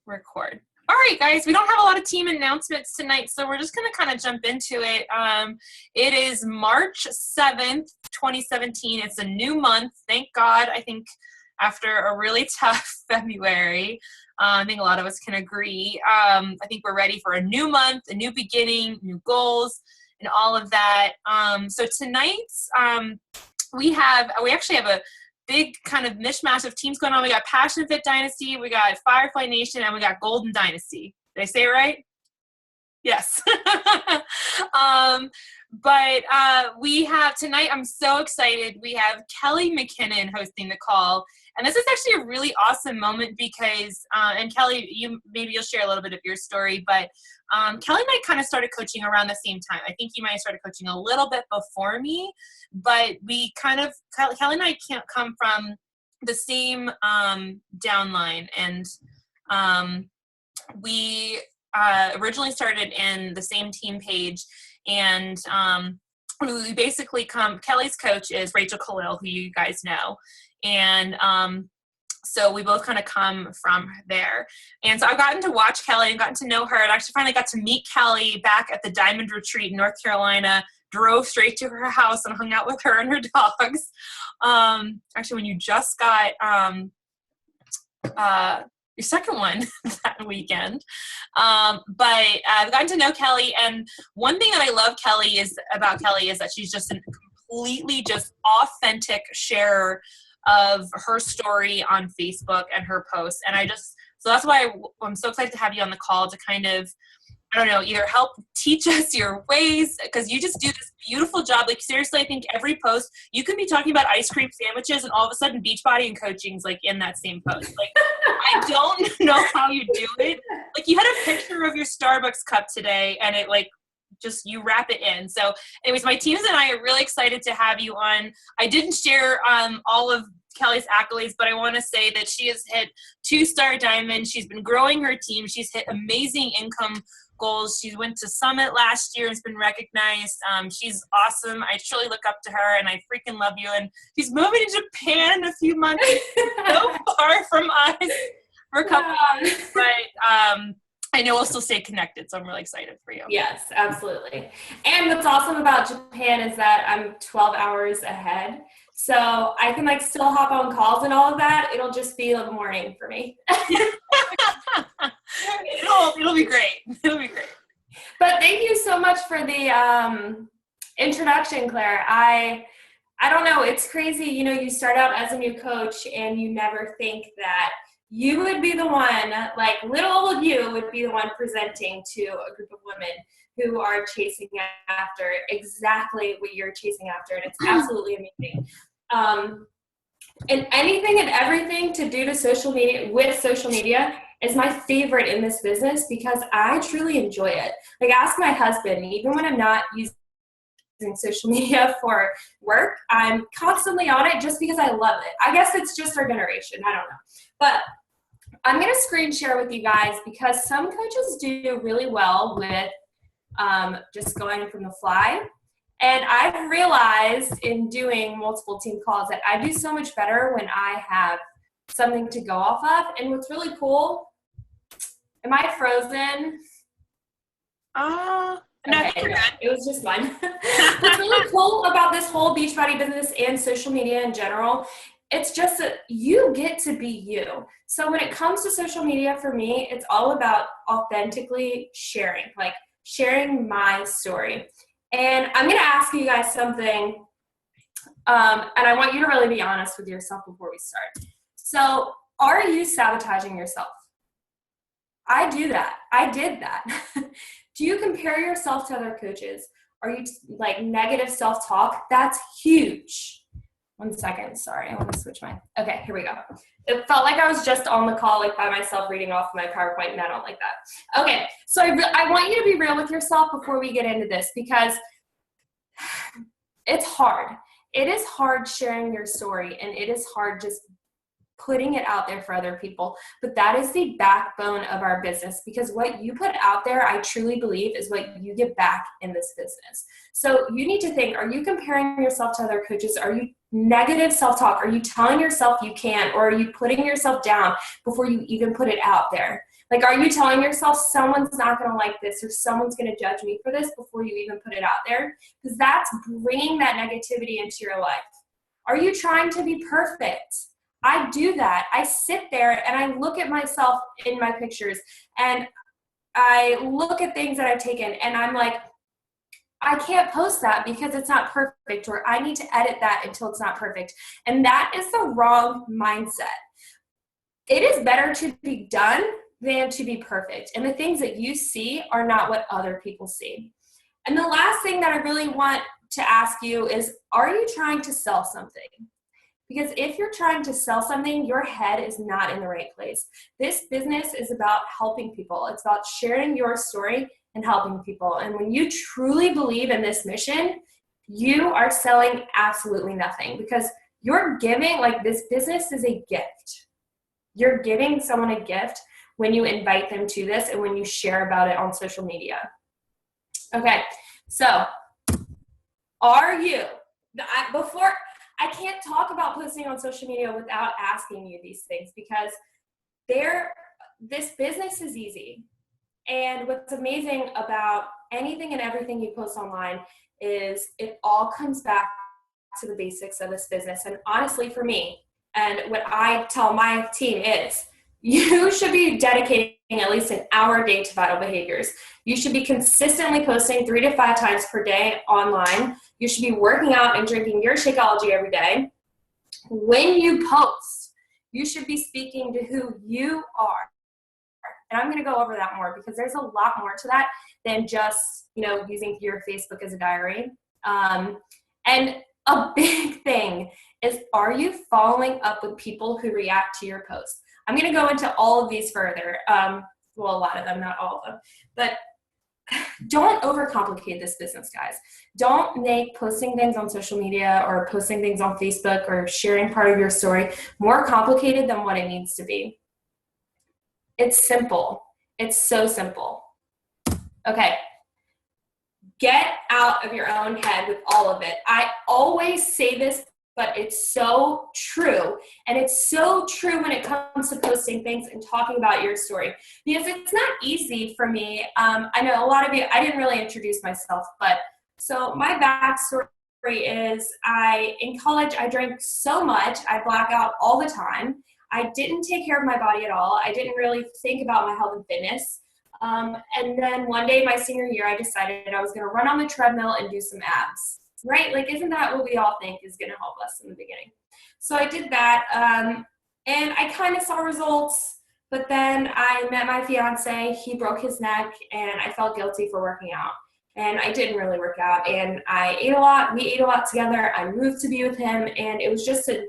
Record. All right, guys, we don't have a lot of team announcements tonight, so we're just going to kind of jump into it. It is March 7th, 2017. It's a new month. Thank God. I think after a really tough February, I think a lot of us can agree. I think we're ready for a new month, a new beginning, new goals, and all of that. So tonight, we actually have a big kind of mishmash of teams going on. We got Passion Fit Dynasty, we got Firefly Nation, and we got Golden Dynasty. Did I say it right? Yes. But we have tonight, I'm so excited, we have Kelly McKinnon hosting the call. And this is actually a really awesome moment because, and Kelly, you'll share a little bit of your story, but Kelly and I kind of started coaching around the same time. I think you might have started coaching a little bit before me, but Kelly and I can't come from the same downline. And we originally started in the same team page. And we basically Kelly's coach is Rachel Khalil, who you guys know. And so we both kind of come from there. And so I've gotten to watch Kelly and gotten to know her. And I actually finally got to meet Kelly back at the Diamond Retreat in North Carolina, drove straight to her house and hung out with her and her dogs. Actually, when you just got your second one that weekend. But I've gotten to know Kelly. And one thing that I love about Kelly is that she's just a completely just authentic sharer of her story on Facebook and her posts. And so that's why I'm so excited to have you on the call to kind of, I don't know, either help teach us your ways, because you just do this beautiful job. Like, seriously, I think every post, you can be talking about ice cream sandwiches and all of a sudden Beachbody and coaching's like in that same post. Like, I don't know how you do it. Like, you had a picture of your Starbucks cup today and it like, just you wrap it in. So anyways, my teams and I are really excited to have you on. I didn't share all of Kelly's accolades, but I want to say that she has hit 2-star diamond. She's been growing her team. She's hit amazing income goals. She went to Summit last year and has been recognized. She's awesome. I truly look up to her and I freaking love you. And she's moving to Japan in a few months. So far from us for a couple months, but I know we'll still stay connected, so I'm really excited for you. Yes, absolutely. And what's awesome about Japan is that I'm 12 hours ahead, so I can like still hop on calls and all of that. It'll just be a morning for me. It'll be great. It'll be great. But thank you so much for the introduction, Claire. I don't know. It's crazy. You know, you start out as a new coach and you never think that you would be the one, like little old you would be the one presenting to a group of women who are chasing after exactly what you're chasing after. And it's absolutely amazing. And anything and everything to do to social media is my favorite in this business because I truly enjoy it. Like, ask my husband, even when I'm not using social media for work, I'm constantly on it just because I love it. I guess it's just our generation. I don't know. But I'm going to screen share with you guys because some coaches do really well with just going from the fly. And I've realized in doing multiple team calls that I do so much better when I have something to go off of. And what's really cool, am I frozen? Okay, it was just mine. What's really cool about this whole Beachbody business and social media in general, it's just that you get to be you. So when it comes to social media, for me, it's all about authentically sharing, like sharing my story. And I'm going to ask you guys something, and I want you to really be honest with yourself before we start. So are you sabotaging yourself? I do that. I did that. Do you compare yourself to other coaches? Are you like negative self-talk? That's huge. 1 second. Sorry, I want to switch mine. Okay, here we go. It felt like I was just on the call, like by myself reading off my PowerPoint, and I don't like that. Okay, so I want you to be real with yourself before we get into this because it's hard. It is hard sharing your story, and it is hard just putting it out there for other people. But that is the backbone of our business because what you put out there, I truly believe, is what you get back in this business. So you need to think, are you comparing yourself to other coaches? Are you negative self-talk? Are you telling yourself you can't, or are you putting yourself down before you even put it out there? Like, are you telling yourself someone's not going to like this or someone's going to judge me for this before you even put it out there? Because that's bringing that negativity into your life. Are you trying to be perfect? I do that. I sit there and I look at myself in my pictures and I look at things that I've taken and I'm like, I can't post that because it's not perfect, or I need to edit that until it's not perfect. And that is the wrong mindset. It is better to be done than to be perfect. And the things that you see are not what other people see. And the last thing that I really want to ask you is, are you trying to sell something? Because if you're trying to sell something, your head is not in the right place. This business is about helping people. It's about sharing your story and helping people. And when you truly believe in this mission, you are selling absolutely nothing, because you're giving, like, this business is a gift. You're giving someone a gift when you invite them to this and when you share about it on social media. Okay, so are you, I can't talk about posting on social media without asking you these things, because this business is easy. And what's amazing about anything and everything you post online is it all comes back to the basics of this business. And honestly, for me, and what I tell my team is, you should be dedicating at least an hour a day to vital behaviors. You should be consistently posting 3 to 5 times per day online. You should be working out and drinking your Shakeology every day. When you post, you should be speaking to who you are. And I'm going to go over that more, because there's a lot more to that than just, using your Facebook as a diary. And a big thing is, are you following up with people who react to your posts? I'm going to go into all of these further. Well, a lot of them, not all of them. But don't overcomplicate this business, guys. Don't make posting things on social media or posting things on Facebook or sharing part of your story more complicated than what it needs to be. It's simple. It's so simple. Okay. Get out of your own head with all of it. I always say this, but it's so true. And it's so true when it comes to posting things and talking about your story, because it's not easy for me. I know a lot of you, I didn't really introduce myself, but so my backstory is, in college, I drank so much, I black out all the time. I didn't take care of my body at all. I didn't really think about my health and fitness. And then one day, my senior year, I decided I was going to run on the treadmill and do some abs, right? Like, isn't that what we all think is going to help us in the beginning? So I did that, and I kind of saw results, but then I met my fiance. He broke his neck, and I felt guilty for working out. And I didn't really work out, and I ate a lot. We ate a lot together. I moved to be with him, and it was just a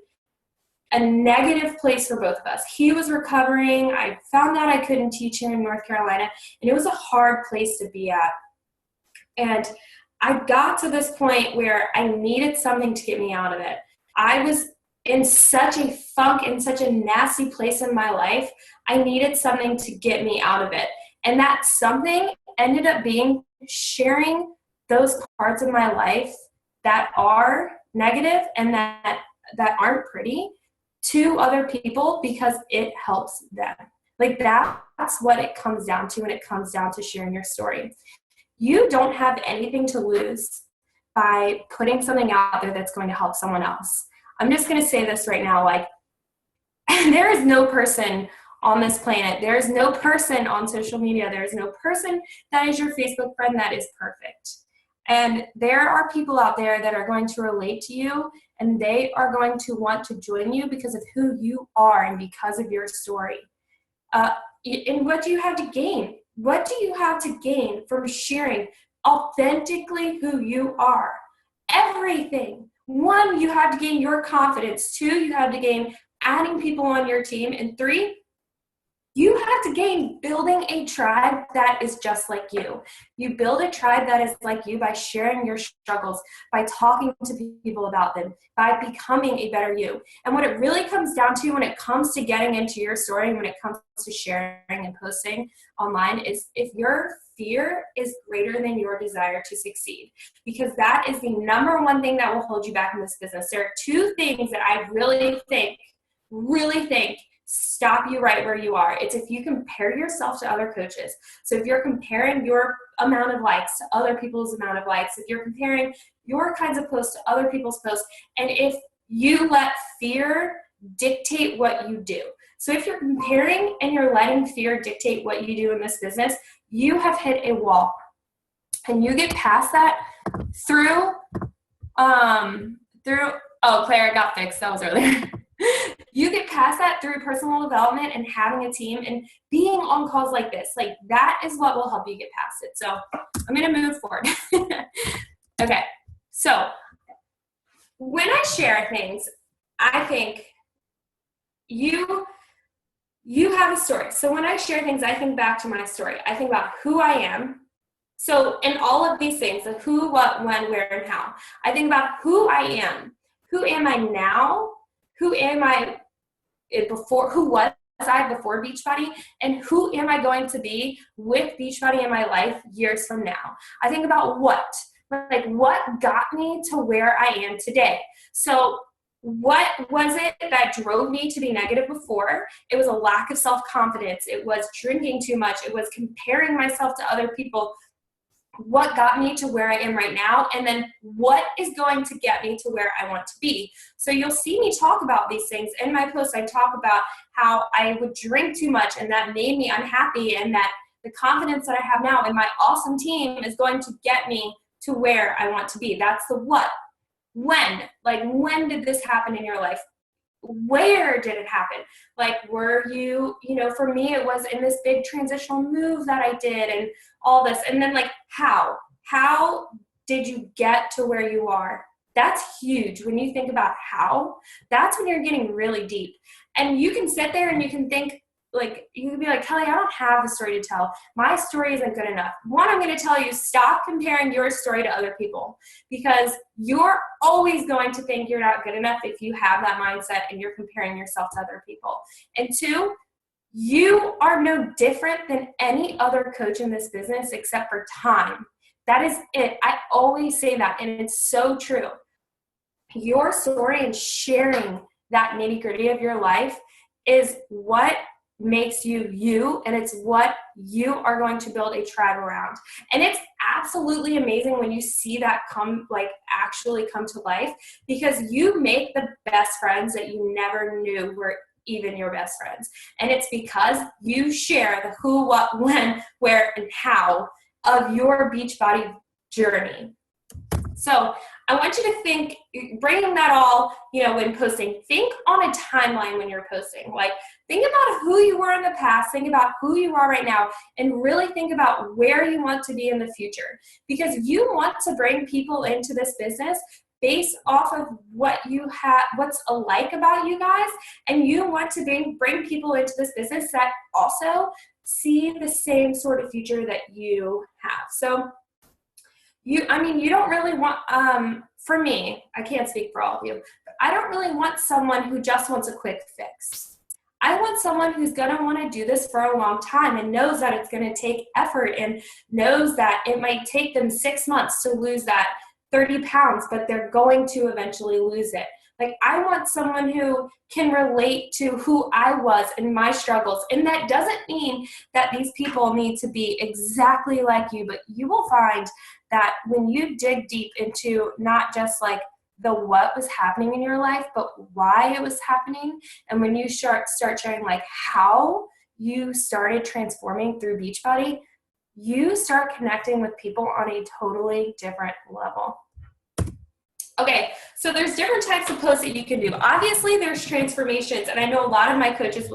negative place for both of us. He was recovering. I found out I couldn't teach him in North Carolina, and it was a hard place to be at. And I got to this point where I needed something to get me out of it. I was in such a funk, in such a nasty place in my life. I needed something to get me out of it. And that something ended up being sharing those parts of my life that are negative and that aren't pretty to other people, because it helps them. Like, that's what it comes down to when it comes down to sharing your story. You don't have anything to lose by putting something out there that's going to help someone else. I'm just going to say this right now, like, there is no person on this planet, there is no person on social media, there is no person that is your Facebook friend that is perfect. And there are people out there that are going to relate to you, and they are going to want to join you because of who you are and because of your story. And what do you have to gain? What do you have to gain from sharing authentically who you are? Everything. 1, you have to gain your confidence. 2, you have to gain adding people on your team. And 3, you have to gain building a tribe that is just like you. You build a tribe that is like you by sharing your struggles, by talking to people about them, by becoming a better you. And what it really comes down to when it comes to getting into your story and when it comes to sharing and posting online is if your fear is greater than your desire to succeed, because that is the number one thing that will hold you back in this business. There are 2 things that I really think stop you right where you are. It's if you compare yourself to other coaches. So if you're comparing your amount of likes to other people's amount of likes, if you're comparing your kinds of posts to other people's posts, and if you let fear dictate what you do. So if you're comparing and you're letting fear dictate what you do in this business, you have hit a wall. And you get past that through oh, Claire, it got fixed. That was earlier. You get past that through personal development and having a team and being on calls like this. Like, that is what will help you get past it. So I'm going to move forward. Okay. So when I share things, I think you have a story. So when I share things, I think back to my story. I think about who I am. So in all of these things, the who, what, when, where, and how, I think about who I am. Who am I now? Who am I before? Who was I before Beachbody? And who am I going to be with Beachbody in my life years from now? I think about what got me to where I am today. So what was it that drove me to be negative before? It was a lack of self-confidence. It was drinking too much. It was comparing myself to other people. What got me to where I am right now, and then what is going to get me to where I want to be. So you'll see me talk about these things. In my posts, I talk about how I would drink too much and that made me unhappy, and that the confidence that I have now in my awesome team is going to get me to where I want to be. That's the what. When? Like, when did this happen in your life? Where did it happen? Like, were you, for me, it was in this big transitional move that I did and all this. And then, like, how did you get to where you are? That's huge. When you think about how, that's when you're getting really deep. And you can sit there and you can think, like, you can be like, Kelly, I don't have a story to tell. My story isn't good enough. One, I'm going to tell you, stop comparing your story to other people, because you're always going to think you're not good enough if you have that mindset and you're comparing yourself to other people. And two, you are no different than any other coach in this business except for time. That is it. I always say that, and it's so true. Your story and sharing that nitty-gritty of your life is what makes you you, and it's what you are going to build a tribe around. And it's absolutely amazing when you see that actually come to life, because you make the best friends that you never knew were even your best friends. And it's because you share the who, what, when, where, and how of your Beachbody journey. So I want you to think, bringing that all, when posting, think on a timeline when you're posting. Like, think about who you were in the past, think about who you are right now, and really think about where you want to be in the future. Because you want to bring people into this business based off of what you have, what's alike about you guys, and you want to bring people into this business that also see the same sort of future that you have. So you don't really want, for me, I can't speak for all of you, but I don't really want someone who just wants a quick fix. I want someone who's going to want to do this for a long time and knows that it's going to take effort and knows that it might take them 6 months to lose that 30 pounds, but they're going to eventually lose it. Like, I want someone who can relate to who I was and my struggles. And that doesn't mean that these people need to be exactly like you, but you will find that when you dig deep into not just like the what was happening in your life, but why it was happening, and when you start sharing like how you started transforming through Beachbody, you start connecting with people on a totally different level. Okay, so there's different types of posts that you can do. Obviously, there's transformations, and I know a lot of my coaches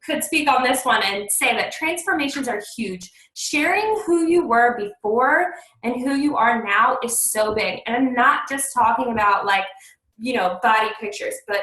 could speak on this one and say that transformations are huge. Sharing who you were before and who you are now is so big. And I'm not just talking about body pictures, but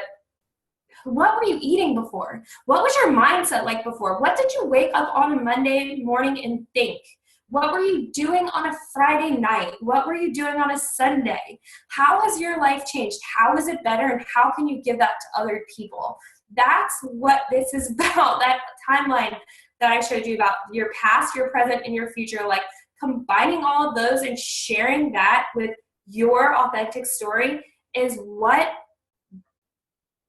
what were you eating before? What was your mindset like before? What did you wake up on a Monday morning and think? What were you doing on a Friday night? What were you doing on a Sunday? How has your life changed? How is it better? And how can you give that to other people? That's what this is about, that timeline that I showed you about your past, your present, and your future. Like, combining all of those and sharing that with your authentic story is what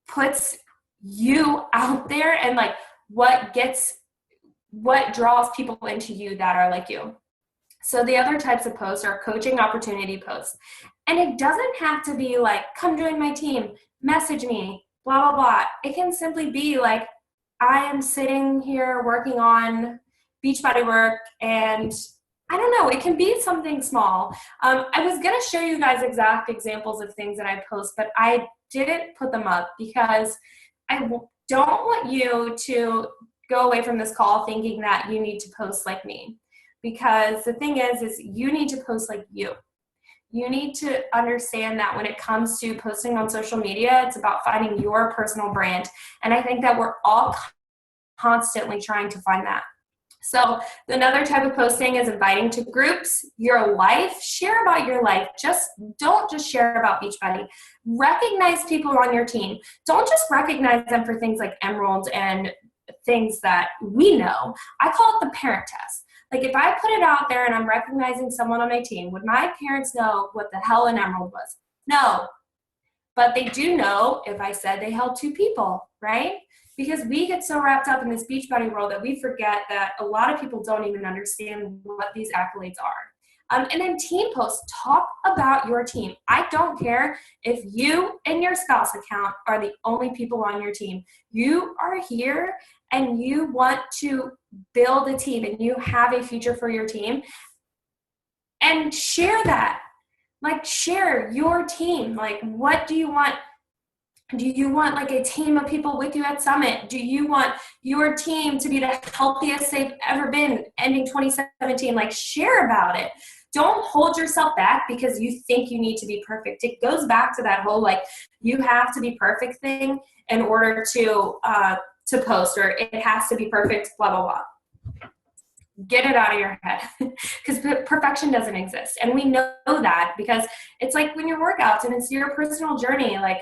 puts you out there and like what draws people into you that are like you. So the other types of posts are coaching opportunity posts. And it doesn't have to be like, come join my team, message me, blah, blah, blah. It can simply be like, I am sitting here working on Beachbody work, and I don't know, it can be something small. I was going to show you guys exact examples of things that I post, but I didn't put them up because I don't want you to go away from this call thinking that you need to post like me. Because the thing is you need to post like you. You need to understand that when it comes to posting on social media, it's about finding your personal brand. And I think that we're all constantly trying to find that. So another type of posting is inviting to groups, your life. Share about your life. Don't just share about Beachbody. Recognize people on your team. Don't just recognize them for things like Emerald and things that we know. I call it the parent test. Like if I put it out there and I'm recognizing someone on my team, would my parents know what the hell an emerald was? No. But they do know if I said they held 2 people, right? Because we get so wrapped up in this Beachbody world that we forget that a lot of people don't even understand what these accolades are. And then team posts, talk about your team. I don't care if you and your spouse account are the only people on your team. You are here and you want to build a team and you have a future for your team, and share that. Like share your team. Like what do you want? Do you want like a team of people with you at Summit? Do you want your team to be the healthiest they've ever been ending 2017? Like share about it. Don't hold yourself back because you think you need to be perfect. It goes back to that whole like you have to be perfect thing in order to post, or it has to be perfect, blah, blah, blah. Get it out of your head because perfection doesn't exist. And we know that because it's like when your workouts and it's your personal journey, like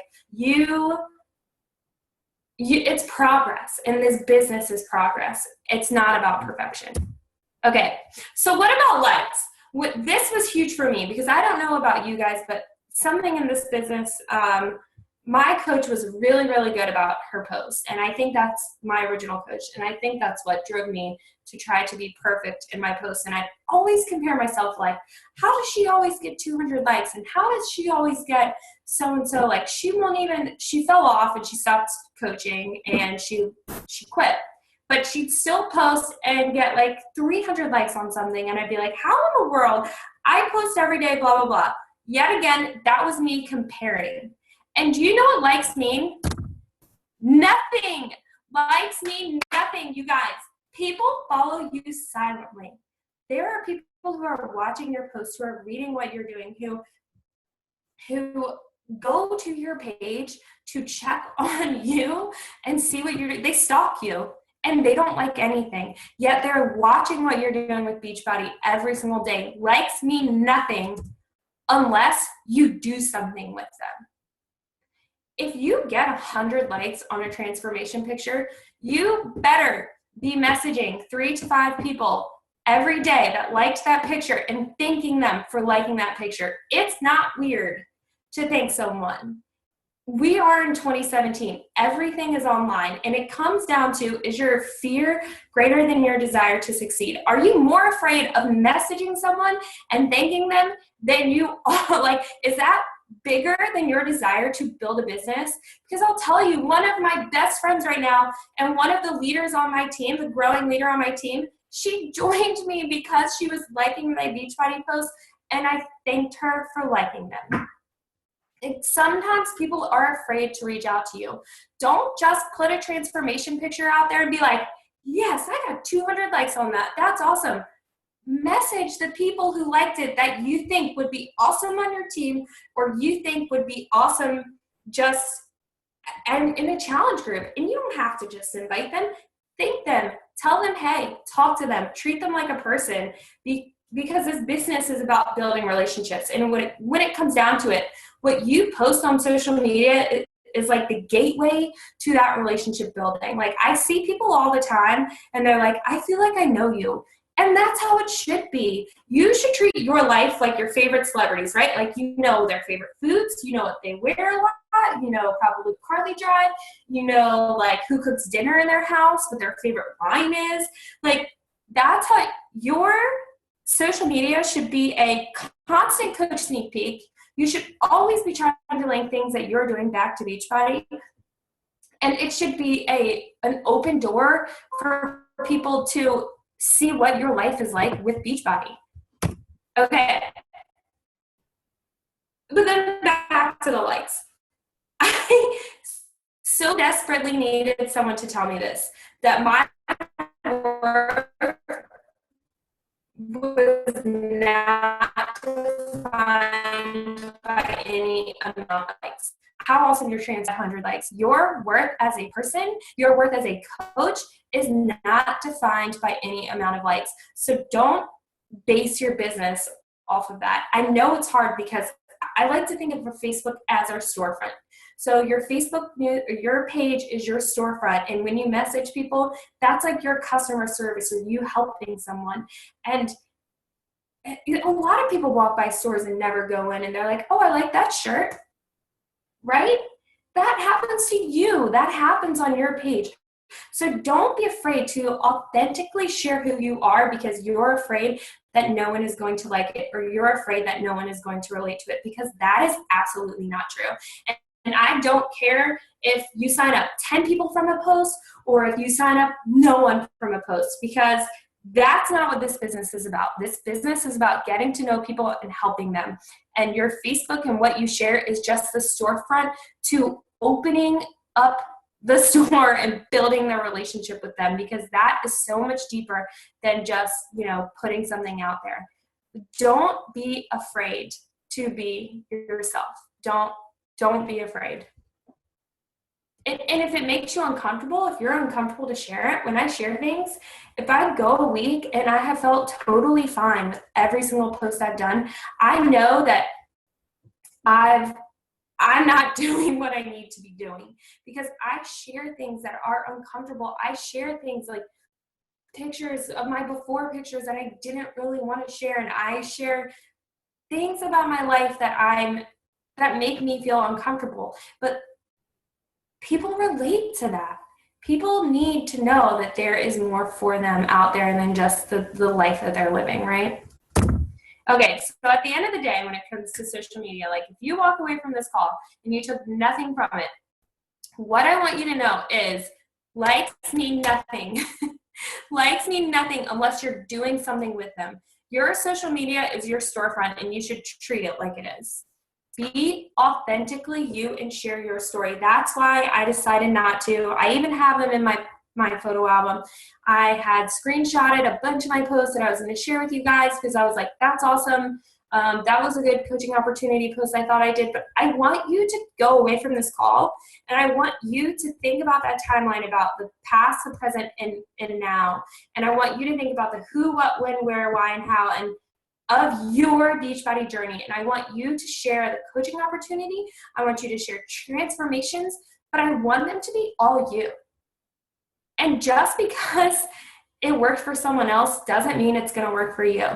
it's progress, and this business is progress. It's not about perfection. Okay. So what about likes? This was huge for me because I don't know about you guys, but something in this business, my coach was really, really good about her posts. And I think that's my original coach. And I think that's what drove me to try to be perfect in my posts. And I always compare myself, like, how does she always get 200 likes? And how does she always get so-and-so? Like, she fell off and she stopped coaching and she quit. But she'd still post and get like 300 likes on something. And I'd be like, how in the world? I post every day, blah, blah, blah. Yet again, that was me comparing. And do you know what likes mean? Nothing. Likes mean nothing, you guys. People follow you silently. There are people who are watching your posts, who are reading what you're doing, who go to your page to check on you and see what you're doing. They stalk you and they don't like anything. Yet they're watching what you're doing with Beachbody every single day. Likes mean nothing unless you do something with them. If you get 100 likes on a transformation picture, you better be messaging 3 to 5 people every day that liked that picture and thanking them for liking that picture. It's not weird to thank someone. We are in 2017. Everything is online, and it comes down to, is your fear greater than your desire to succeed? Are you more afraid of messaging someone and thanking them than you are? Like, is that bigger than your desire to build a business? Because I'll tell you, one of my best friends right now and one of the leaders on my team, the growing leader on my team, she joined me because she was liking my Beachbody posts, and I thanked her for liking them. Sometimes people are afraid to reach out to you. Don't just put a transformation picture out there and be like, yes, I got 200 likes on that. That's awesome. Message the people who liked it that you think would be awesome on your team, or you think would be awesome just and in a challenge group. And you don't have to just invite them. Thank them. Tell them, hey, talk to them. Treat them like a person, because this business is about building relationships. And when it comes down to it, what you post on social media is like the gateway to that relationship building. Like, I see people all the time and they're like, I feel like I know you. And that's how it should be. You should treat your life like your favorite celebrities, right? Like, you know their favorite foods, you know what they wear a lot, you know probably what car they drive, you know like who cooks dinner in their house, what their favorite wine is. Like, that's how your social media should be, a constant coach sneak peek. You should always be trying to link things that you're doing back to Beachbody. And it should be an open door for people to see what your life is like with Beachbody. Okay. But then back to the likes. I so desperately needed someone to tell me this, that my work was not defined by any amount of likes. How awesome your trans 100 likes. Your worth as a person, your worth as a coach is not defined by any amount of likes. So don't base your business off of that. I know it's hard because I like to think of Facebook as our storefront. So your Facebook, your page is your storefront. And when you message people, that's like your customer service or you helping someone. And a lot of people walk by stores and never go in and they're like, oh, I like that shirt. Right? That happens to you. That happens on your page. So don't be afraid to authentically share who you are because you're afraid that no one is going to like it or you're afraid that no one is going to relate to it, because that is absolutely not true. And I don't care if you sign up 10 people from a post or if you sign up no one from a post, because that's not what this business is about. This business is about getting to know people and helping them. And your Facebook and what you share is just the storefront to opening up the store and building their relationship with them, because that is so much deeper than just, putting something out there. Don't be afraid to be yourself. Don't be afraid. And if it makes you uncomfortable, if you're uncomfortable to share it, when I share things, if I go a week and I have felt totally fine with every single post I've done, I know that I'm not doing what I need to be doing, because I share things that are uncomfortable. I share things like pictures of my before pictures that I didn't really want to share. And I share things about my life that make me feel uncomfortable. But people relate to that. People need to know that there is more for them out there than just the life that they're living, right? Okay, so at the end of the day, when it comes to social media, like if you walk away from this call and you took nothing from it, what I want you to know is likes mean nothing. Likes mean nothing unless you're doing something with them. Your social media is your storefront and you should treat it like it is. Be authentically you and share your story. That's why I decided not to. I even have them in my photo album. I had screenshotted a bunch of my posts that I was going to share with you guys because I was like, that's awesome. That was a good coaching opportunity post I thought I did. But I want you to go away from this call and I want you to think about that timeline about the past, the present, and now. And I want you to think about the who, what, when, where, why, and how, and of your Beachbody journey. And I want you to share the coaching opportunity. I want you to share transformations, but I want them to be all you. And just because it worked for someone else doesn't mean it's going to work for you.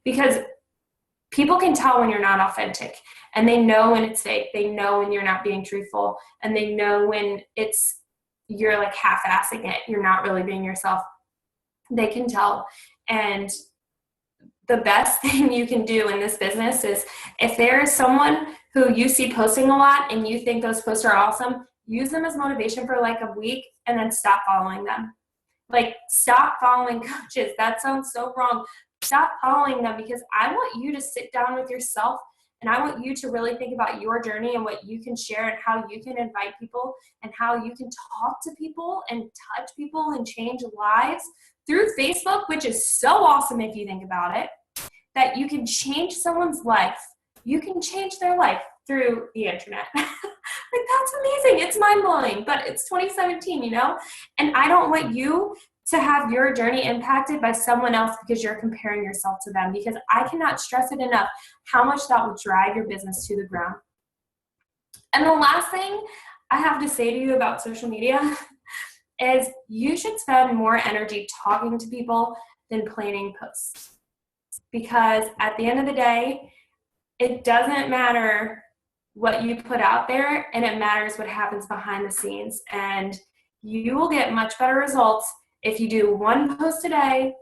Because people can tell when you're not authentic, and they know when it's fake. They know when you're not being truthful, and they know when you're like half-assing it. You're not really being yourself. They can tell. And the best thing you can do in this business is if there is someone who you see posting a lot and you think those posts are awesome, use them as motivation for like a week and then stop following them. Like, stop following coaches. That sounds so wrong. Stop following them, because I want you to sit down with yourself and I want you to really think about your journey and what you can share and how you can invite people and how you can talk to people and touch people and change lives through Facebook, which is so awesome if you think about it, that you can change someone's life. You can change their life through the internet. Like, that's amazing. It's mind-blowing, but it's 2017, And I don't want you to have your journey impacted by someone else because you're comparing yourself to them, because I cannot stress it enough how much that will drive your business to the ground. And the last thing I have to say to you about social media is you should spend more energy talking to people than planning posts. Because at the end of the day, it doesn't matter what you put out there, and it matters what happens behind the scenes. And you will get much better results if you do one post a day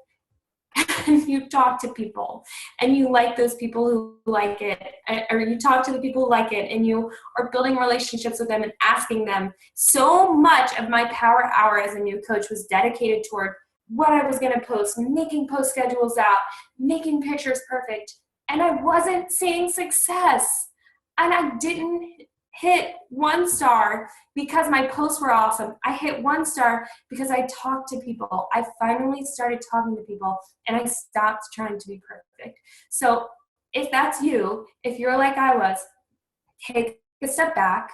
and you talk to people and you like those people who like it, or you talk to the people who like it and you are building relationships with them and asking them. So much of my power hour as a new coach was dedicated toward what I was going to post, making post schedules out, making pictures perfect. And I wasn't seeing success. And I didn't hit 1 star because my posts were awesome. I hit 1 star because I talked to people. I finally started talking to people and I stopped trying to be perfect. So if that's you, if you're like I was, take a step back.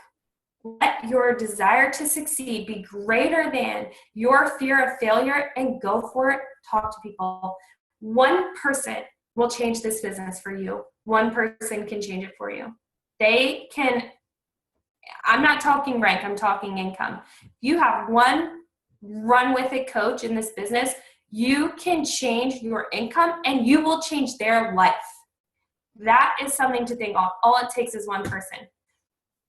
Let your desire to succeed be greater than your fear of failure and go for it. Talk to people. One person will change this business for you. One person can change it for you. They can, I'm not talking rank, I'm talking income. You have one run with it coach in this business, you can change your income and you will change their life. That is something to think of. All it takes is one person.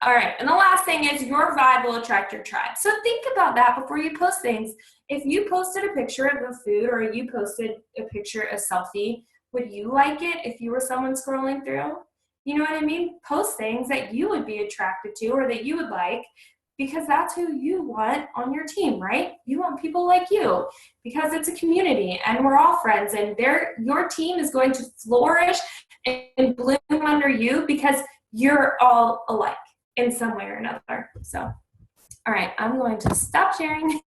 All right, and the last thing is your vibe will attract your tribe. So think about that before you post things. If you posted a picture of a food or you posted a picture, a selfie, would you like it if you were someone scrolling through? You know what I mean? Post things that you would be attracted to or that you would like, because that's who you want on your team, right? You want people like you because it's a community and we're all friends, and your team is going to flourish and bloom under you because you're all alike in some way or another. So, all right, I'm going to stop sharing.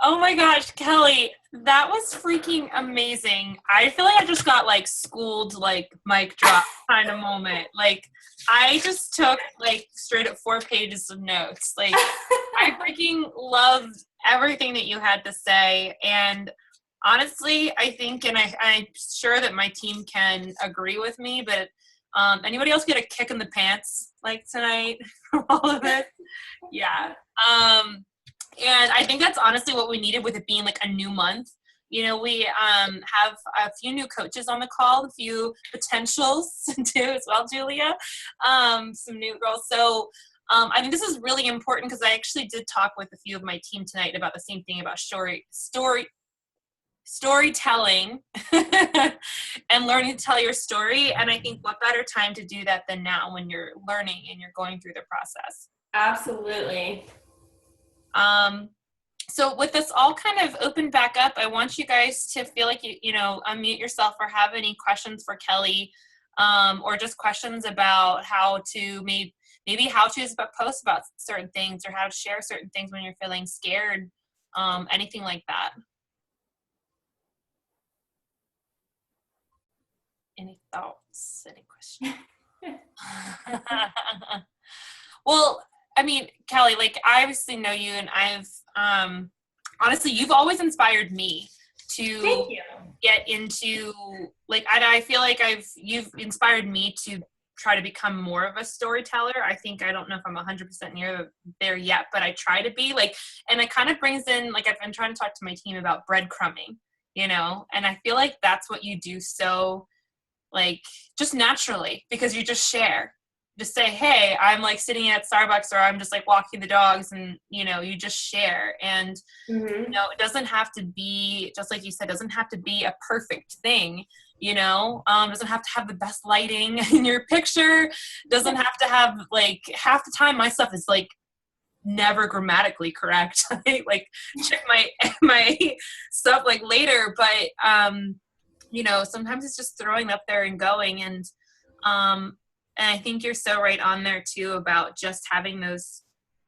Oh my gosh, Kelly, that was freaking amazing. I feel like I just got like schooled, like mic drop kind of moment. Like I just took like straight up 4 pages of notes. Like I freaking loved everything that you had to say. And honestly, I think, and I'm sure that my team can agree with me, but anybody else get a kick in the pants like tonight from all of it? Yeah. And I think that's honestly what we needed with it being like a new month. You know, we have a few new coaches on the call, a few potentials too as well, Julia, some new girls. So I think this is really important because I actually did talk with a few of my team tonight about the same thing about storytelling and learning to tell your story. And I think what better time to do that than now when you're learning and you're going through the process. Absolutely. So with this all kind of open back up, I want you guys to feel like you unmute yourself or have any questions for Kelly, or just questions about how to maybe how to post about certain things or how to share certain things when you're feeling scared, anything like that. Any thoughts? Any questions? Well, I mean, Kelly, like I obviously know you, and I've honestly, you've always inspired me to get into like I feel like you've inspired me to try to become more of a storyteller. I think I don't know if I'm 100% near there yet, but I try to be like, and it kind of brings in like I've been trying to talk to my team about breadcrumbing, and I feel like that's what you do so like just naturally because you just share. Just say, hey, I'm like sitting at Starbucks or I'm just like walking the dogs, and you just share. And it doesn't have to be, just like you said, doesn't have to be a perfect thing, doesn't have to have the best lighting in your picture, doesn't have to have like half the time my stuff is like never grammatically correct. I like check my stuff like later, but sometimes it's just throwing up there and going. And I think you're so right on there too about just having those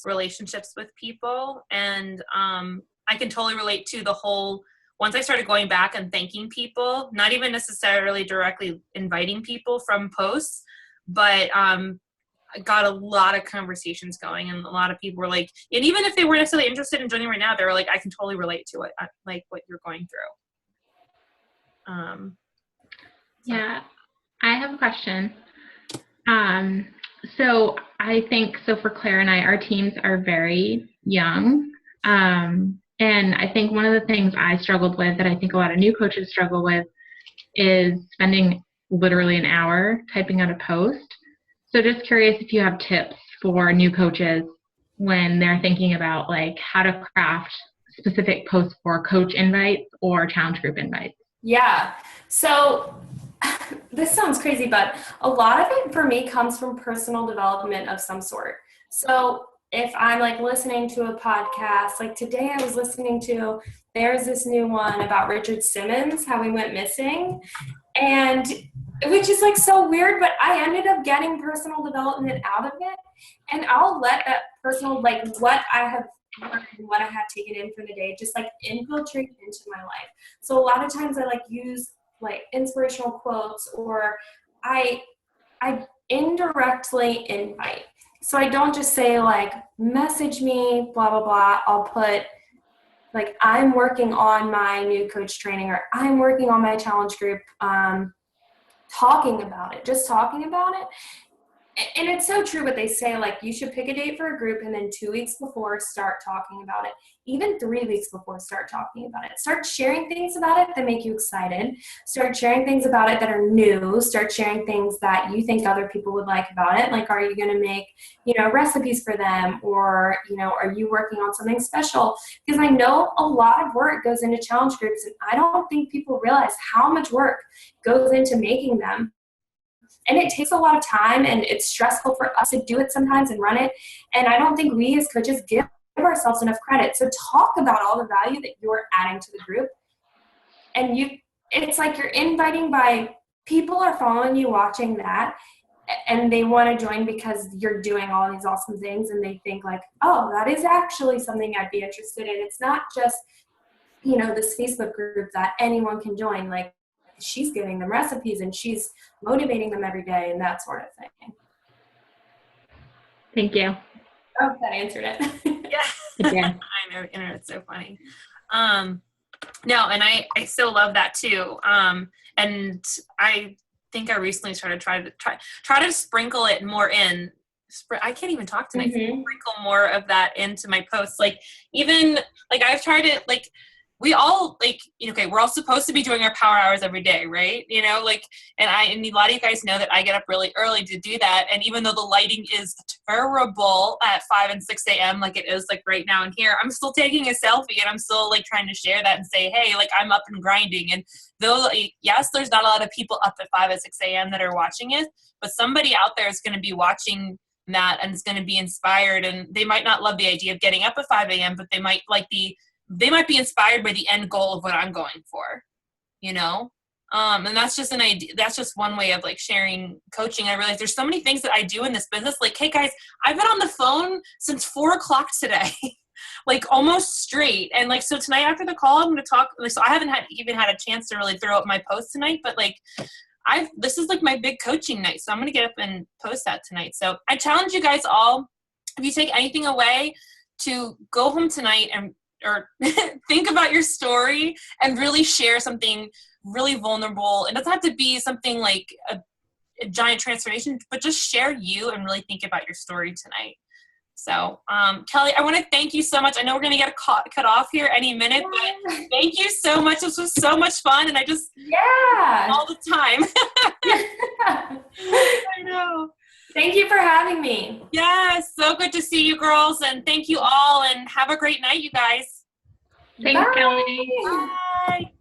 relationships with people. And I can totally relate to the whole, once I started going back and thanking people, not even necessarily directly inviting people from posts, but I got a lot of conversations going, and a lot of people were like, and even if they weren't necessarily interested in joining right now, they were like, I can totally relate to it, like what you're going through. Yeah, I have a question. So I think, so for Claire and I, our teams are very young. And I think one of the things I struggled with that I think a lot of new coaches struggle with is spending literally an hour typing out a post. So just curious if you have tips for new coaches when they're thinking about like how to craft specific posts for coach invites or challenge group invites. Yeah. So this sounds crazy, but a lot of it for me comes from personal development of some sort. So if I'm like listening to a podcast, like today I was listening to, there's this new one about Richard Simmons, how he went missing, and which is like so weird, but I ended up getting personal development out of it. And I'll let that personal, like what I have learned and what I have taken in for the day, just like infiltrate into my life. So a lot of times I like use like inspirational quotes, or I indirectly invite. So I don't just say like, message me, blah, blah, blah. I'll put like, I'm working on my new coach training, or I'm working on my challenge group, talking about it, just talking about it. And it's so true what they say, like you should pick a date for a group and then 2 weeks before start talking about it. Even 3 weeks before start talking about it. Start sharing things about it that make you excited. Start sharing things about it that are new. Start sharing things that you think other people would like about it. Like, are you going to make, recipes for them? Or, are you working on something special? Because I know a lot of work goes into challenge groups, and I don't think people realize how much work goes into making them. And it takes a lot of time, and it's stressful for us to do it sometimes and run it. And I don't think we as coaches give ourselves enough credit. So talk about all the value that you're adding to the group. And it's like you're inviting by people are following you, watching that, and they want to join because you're doing all these awesome things. And they think like, oh, that is actually something I'd be interested in. It's not just, this Facebook group that anyone can join. Like, she's giving them recipes and she's motivating them every day and that sort of thing. Thank you. I hope that answered it. Yeah. I know, internet's so funny. No, and I still love that too. And I think I recently started try to sprinkle it more in. I can't even talk tonight. Mm-hmm. Sprinkle more of that into my posts. Like even like I've tried to like. We all like, okay, we're all supposed to be doing our power hours every day, right? And a lot of you guys know that I get up really early to do that. And even though the lighting is terrible at 5 and 6 a.m., like it is like right now in here, I'm still taking a selfie and I'm still like trying to share that and say, hey, like I'm up and grinding. And though, like, yes, there's not a lot of people up at 5 and 6 a.m. that are watching it, but somebody out there is going to be watching that and is going to be inspired. And they might not love the idea of getting up at 5 a.m., but they might like they might be inspired by the end goal of what I'm going for, and that's just an idea. That's just one way of like sharing coaching. I realize there's so many things that I do in this business. Like, hey guys, I've been on the phone since 4:00 today, like almost straight. And like, so tonight after the call, I'm going to talk. So I haven't even had a chance to really throw up my post tonight, but like this is like my big coaching night. So I'm going to get up and post that tonight. So I challenge you guys all, if you take anything away, to go home tonight or think about your story and really share something really vulnerable. It doesn't have to be something like a giant transformation, but just share you and really think about your story tonight. So, Kelly, I want to thank you so much. I know we're going to get cut off here any minute, but thank you so much. This was so much fun, and I just all the time. I know. Thank you for having me. Yes, so good to see you girls, and thank you all, and have a great night, you guys. Thanks, Kelly. Bye.